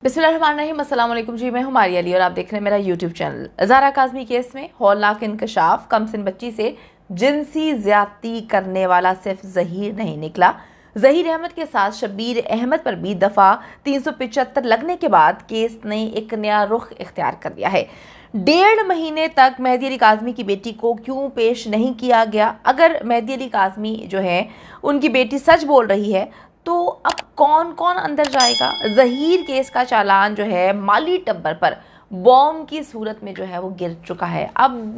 बिस्मिल्लाहिर्रहमानिर्रहीम, अस्सलाम वालेकुम जी। मैं हूं मारिया अली और आप देख रहे हैं मेरा YouTube channel. Zara Kazmi case में हौलनाक इंकशाफ। कमसिन बच्ची से जिनसी ज्यादती करने वाला सिर्फ ज़हीर नहीं निकला। ज़हीर अहमद के साथ शब्बीर अहमद पर भी दफ़ा 375 लगने के बाद केस ने एक नया रुख इख्तियार कर लिया है। 1.5 महीने तक मेहदी अली काज़मी की बेटी को क्यों पेश नहीं किया गया? अगर मेहदी अली काज़मी जो है उनकी बेटी सच बोल रही है तो अब कौन कौन अंदर जाएगा? ज़हीर केस का चालान जो है माली टब्बर पर बॉम्ब की सूरत में जो है वो गिर चुका है। अब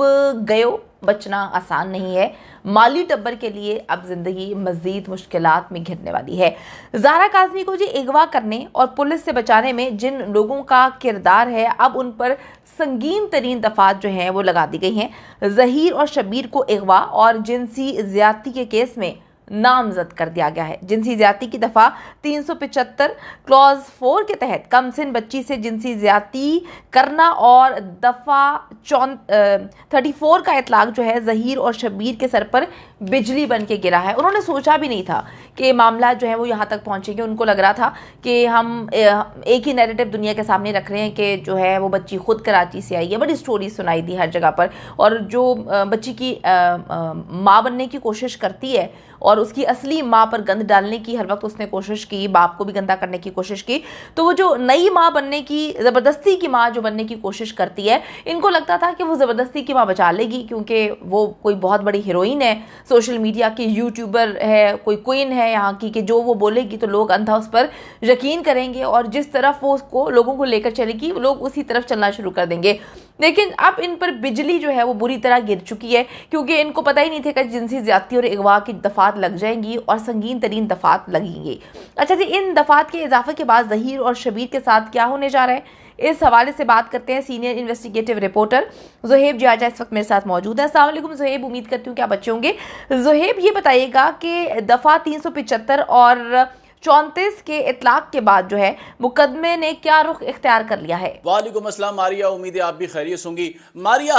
गयो बचना आसान नहीं है। माली टब्बर के लिए अब ज़िंदगी मज़ीद मुश्किलात में घिरने वाली है। ज़ारा काज़मी को जी अगवा करने और पुलिस से बचाने में जिन लोगों का किरदार है, अब उन पर संगीन तरीन दफ़ात जो हैं वो लगा दी गई हैं। ज़हीर और शब्बीर को अगवा और जिनसी ज़्यादती के केस में नामजद कर दिया गया है। जिनसी ज्यादती की दफ़ा 375 क्लॉज 4 के तहत कमसिन बच्ची से जिनसी ज्यादती करना और दफ़ा 34 का इतलाक जो है ज़हीर और शब्बीर के सर पर बिजली बन के गिरा है। उन्होंने सोचा भी नहीं था कि मामला जो है वो यहाँ तक पहुँचेंगे। उनको लग रहा था कि हम एक ही नैरेटिव दुनिया के सामने रख रहे हैं कि जो है वो बच्ची खुद कराची से आई है। बड़ी स्टोरी सुनाई दी हर जगह पर, और जो बच्ची की माँ बनने की कोशिश करती है और उसकी असली माँ पर गंद डालने की हर वक्त उसने कोशिश की, बाप को भी गंदा करने की कोशिश की। तो वो जो नई माँ बनने की, ज़बरदस्ती की माँ जो बनने की कोशिश करती है, इनको लगता था कि वो ज़बरदस्ती की माँ बचा लेगी क्योंकि वो कोई बहुत बड़ी हीरोइन है, सोशल मीडिया की यूट्यूबर है, कोई क्वीन है यहाँ की, कि जो वो बोलेगी तो लोग अंधा उस पर यकीन करेंगे और जिस तरफ वो उसको लोगों को लेकर चलेगी लोग उसी तरफ चलना शुरू कर देंगे। लेकिन अब इन पर बिजली जो है वो बुरी तरह गिर चुकी है क्योंकि इनको पता ही नहीं था कि जिनसी ज्यादती और अगवा की दफ़ात लग जाएंगी और संगीन तरीन दफ़ात लगेंगी। अच्छा जी, इन दफ़ात के इजाफे के बाद ज़हीर और शब्बीर के साथ क्या होने जा रहा है, इस हवाले से बात करते हैं। सीनियर इन्वेस्टिगेटिव रिपोर्टर ज़ुहैब जियाजा इस वक्त मेरे साथ मौजूद है। अस्सलाम वालेकुम ज़ुहैब, उम्मीद करती हूँ कि आप अच्छे होंगे। ज़ुहैब, ये बताइएगा कि दफ़ा 375 और 34 के इतलाक के बाद जो है मुकदमे ने क्या रुख इख्तियार कर लिया है? वालेकुम अस्सलाम मारिया, उम्मीद है आप भी खैरियत होंगी। मारिया,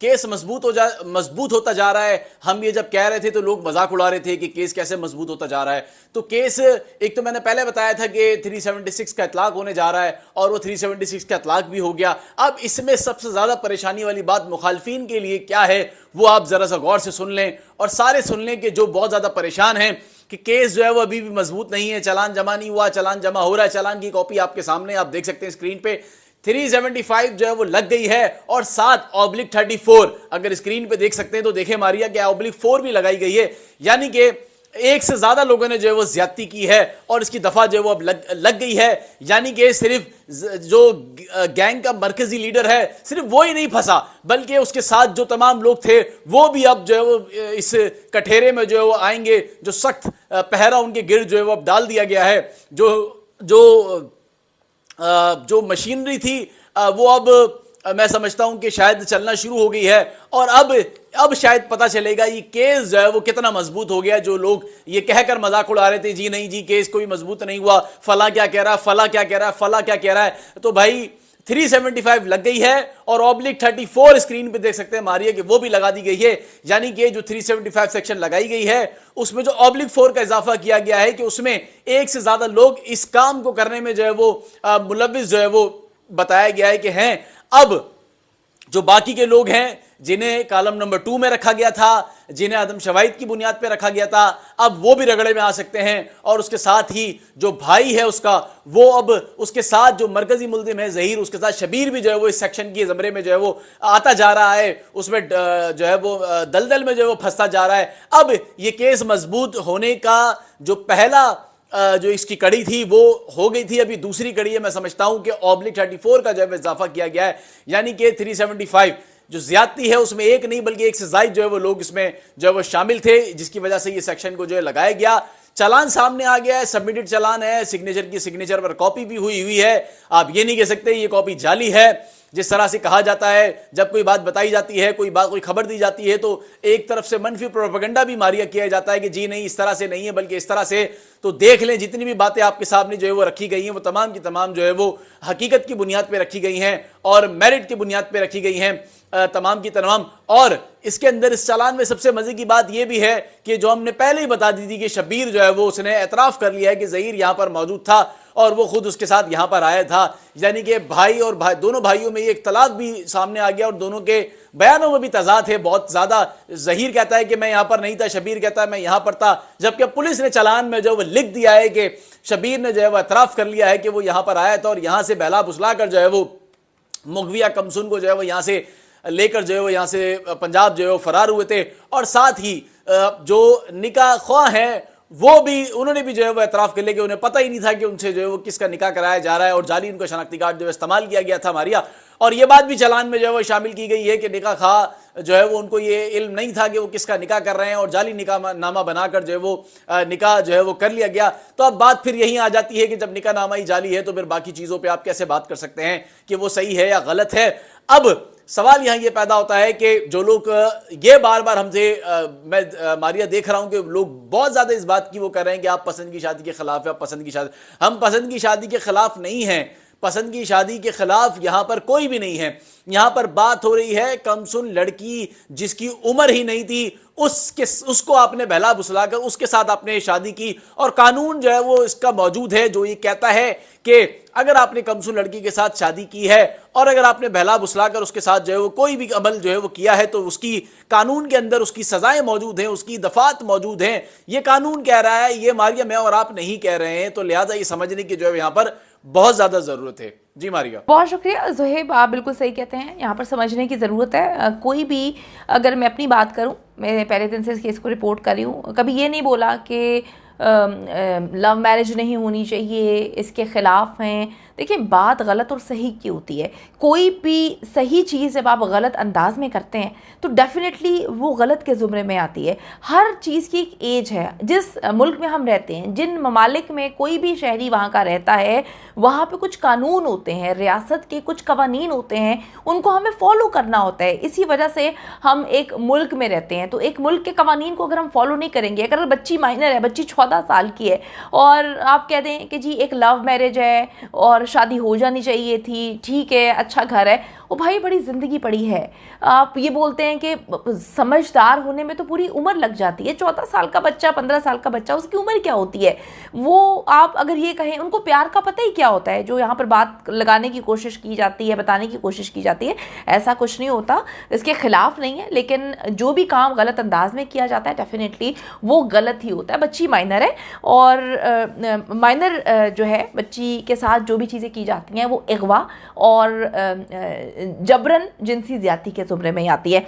केस मजबूत होता जा रहा है। हम ये जब कह रहे थे तो लोग मजाक उड़ा रहे थे कि केस कैसे मजबूत होता जा रहा है। तो केस, एक तो मैंने पहले बताया था कि 376 का इतलाक होने जा रहा है और वो 376 का इतलाक भी हो गया। अब इसमें सबसे ज्यादा परेशानी वाली बात मुखालफिन के लिए क्या है वो आप जरा सा गौर से सुन लें और सारे सुन लें कि जो बहुत ज्यादा परेशान हैं कि केस जो है वो अभी भी मजबूत नहीं है, चालान जमा नहीं हुआ, चालान जमा हो रहा है। चालान की कॉपी आपके सामने आप देख सकते हैं स्क्रीन पे। 375 जो है वो लग गई है और 7/34 अगर स्क्रीन पे देख सकते हैं तो देखें मारिया कि /4 भी लगाई गई है, यानी कि एक से ज्यादा लोगों ने जो है वो ज्यादती की है और इसकी दफा जो है वो अब लग गई है। यानी कि सिर्फ जो गैंग का मरकजी लीडर है सिर्फ वो ही नहीं फंसा बल्कि उसके साथ जो तमाम लोग थे वो भी अब जो है वो इस कठेरे में जो है वो आएंगे। जो सख्त पहरा उनके गिर्द जो है वो अब डाल दिया गया है। जो मशीनरी थी वो अब मैं समझता हूं कि शायद चलना शुरू हो गई है और अब शायद पता चलेगा ये केस जो है वो कितना मजबूत हो गया। जो लोग ये कहकर मजाक उड़ा रहे थे जी नहीं जी केस कोई मजबूत नहीं हुआ, फला क्या कह रहा है, फला क्या कह रहा है, फला क्या कह रहा है, तो भाई 375 लग गई है और /34 स्क्रीन पे देख सकते हैं मारिया कि वो भी लगा दी गई है। यानी कि जो 375 सेक्शन लगाई गई है उसमें जो /4 का इजाफा किया गया है कि उसमें एक से ज्यादा लोग इस काम को करने में जो है वो मुलविस जो है वो बताया गया है कि हैं। अब जो बाकी के लोग हैं जिन्हें कॉलम नंबर 2 में रखा गया था, जिन्हें आदम शवाहिद की बुनियाद पे रखा गया था, अब वो भी रगड़े में आ सकते हैं और उसके साथ ही जो भाई है उसका वो अब उसके साथ जो मरकजी मुल्जिम है ज़हीर, उसके साथ शब्बीर भी जो है वो इस सेक्शन की ज़मरे में जो है वो आता जा रहा है, उसमें जो है वो दलदल में जो है वो फंसता जा रहा है। अब ये केस मजबूत होने का जो पहला जो इसकी कड़ी थी वो हो गई थी, अभी दूसरी कड़ी है। मैं समझता हूं कि /34 का जो है इजाफा किया गया है, यानी कि 375 जो ज्यादती है उसमें एक नहीं बल्कि एक से ज्यादा जो है वो लोग इसमें जो है वो शामिल थे, जिसकी वजह से ये सेक्शन को जो है लगाया गया। चालान सामने आ गया है, सबमिटेड चालान है, सिग्नेचर पर कॉपी भी हुई है। आप ये नहीं कह सकते ये कॉपी जाली है। जिस तरह से कहा जाता है जब कोई बात बताई जाती है, कोई खबर दी जाती है तो एक तरफ से मनफी प्रोपेगेंडा भी मारिया किया जाता है कि जी नहीं इस तरह से नहीं है बल्कि इस तरह से। तो देख लें जितनी भी बातें आपके सामने जो है वो रखी गई हैं वो तमाम की तमाम जो है वो हकीकत की बुनियाद पे रखी गई हैं और मेरिट की बुनियाद पे रखी गई हैं। तमाम की तमाम। और इसके अंदर इस चालान में सबसे मजे की बात यह भी है कि जो हमने पहले ही बता दी थी कि शब्बीर जो है वो उसने एतराफ़ कर लिया है कि ज़हीर यहाँ पर मौजूद था और वो खुद उसके साथ यहाँ पर आया था। यानी कि भाई और भाई, दोनों भाइयों में ये इख्तलाफ भी सामने आ गया और दोनों के बयानों में भी तजाद है बहुत ज़्यादा। ज़हीर कहता है कि मैं यहाँ पर नहीं था, शब्बीर कहता है मैं यहाँ पर था, जबकि पुलिस ने चालान में जो वो लिख दिया है कि शब्बीर ने जो है वो एतराफ़ कर लिया है कि वो यहाँ पर आया था और यहाँ से बहला फुसला कर जो है वो मुगविया कमसुन को जो है वो यहाँ से लेकर जो है वो यहाँ से पंजाब जो है वो फरार हुए थे। और साथ ही जो निकाह ख्वाह हैं वो भी, उन्होंने भी जो है वो एतराफ़ कर लिया कि उन्हें पता ही नहीं था कि उनसे जो है वो किसका निकाह कराया जा रहा है और जाली उनका शनाख्ती कार्ड जो है इस्तेमाल किया गया था मारिया। और ये बात भी चालान में जो है वो शामिल की गई है कि निकाह खा जो है वो उनको ये इल्म नहीं था कि वो किसका निकाह कर रहे हैं और जाली निकाह नामा बनाकर जो है वो निकाह जो है वो कर लिया गया। तो अब बात फिर यही आ जाती है कि जब निकाह नामा ही जाली है तो फिर बाकी चीज़ों पर आप कैसे बात कर सकते हैं कि वो सही है या गलत है। अब सवाल यहाँ ये पैदा होता है कि जो लोग ये बार बार हमसे मैं मारिया देख रहा हूँ कि लोग बहुत ज़्यादा इस बात की वो कर रहे हैं कि आप पसंद की शादी के खिलाफ है, आप पसंद की शादी। हम पसंद की शादी के खिलाफ नहीं हैं, पसंद की शादी के खिलाफ यहाँ पर कोई भी नहीं है। यहाँ पर बात हो रही है कमसुन लड़की जिसकी उम्र ही नहीं थी उसको आपने बहला फुसला कर उसके साथ आपने शादी की और कानून जो है वो इसका मौजूद है जो ये कहता है कि अगर आपने कमसुन लड़की के साथ शादी की है और अगर आपने बहला फुसला कर उसके साथ जो है वो कोई भी अमल जो है वो किया है तो उसकी कानून के अंदर उसकी सजाएं मौजूद हैं, उसकी दफात मौजूद हैं। ये कानून कह रहा है, ये मारिया मैं और आप नहीं कह रहे हैं। तो लिहाजा ये समझने की जो है यहाँ पर बहुत ज्यादा जरूरत है। जी मारिया, बहुत शुक्रिया ज़ुहैब, आप बिल्कुल सही कहते हैं, यहाँ पर समझने की ज़रूरत है। कोई भी, अगर मैं अपनी बात करूँ, मैं पहले दिन से इस केस को रिपोर्ट कर रही हूँ, कभी ये नहीं बोला कि लव मैरिज नहीं होनी चाहिए, इसके ख़िलाफ़ हैं। देखिए, बात गलत और सही की होती है। कोई भी सही चीज़ जब आप गलत अंदाज में करते हैं तो डेफिनेटली वो गलत के ज़ुमरे में आती है। हर चीज़ की एक एज है। जिस मुल्क में हम रहते हैं, जिन ममालिक में कोई भी शहरी वहाँ का रहता है, वहाँ पे कुछ कानून होते हैं, रियासत के कुछ कवानीन होते हैं, उनको हमें फॉलो करना होता है। इसी वजह से हम एक मुल्क में रहते हैं, तो एक मुल्क के कवानीन को अगर हम फॉलो नहीं करेंगे, अगर बच्ची माइनर है, बच्ची 14 साल की है और आप कह दें कि जी एक लव मैरिज है और शादी हो जानी चाहिए थी, ठीक है, अच्छा घर है, ओ भाई बड़ी ज़िंदगी पड़ी है। आप ये बोलते हैं कि समझदार होने में तो पूरी उम्र लग जाती है। 14 साल का बच्चा, 15 साल का बच्चा, उसकी उम्र क्या होती है? वो आप अगर ये कहें, उनको प्यार का पता ही क्या होता है, जो यहाँ पर बात लगाने की कोशिश की जाती है, बताने की कोशिश की जाती है, ऐसा कुछ नहीं होता। इसके खिलाफ नहीं है, लेकिन जो भी काम गलत अंदाज में किया जाता है डेफिनेटली वो गलत ही होता है। बच्ची माइनर है और माइनर जो है बच्ची के साथ जो भी चीज़ें की जाती हैं वो अगवा और जबरन जिनसी ज़्यादती के ज़ुमरे में आती है।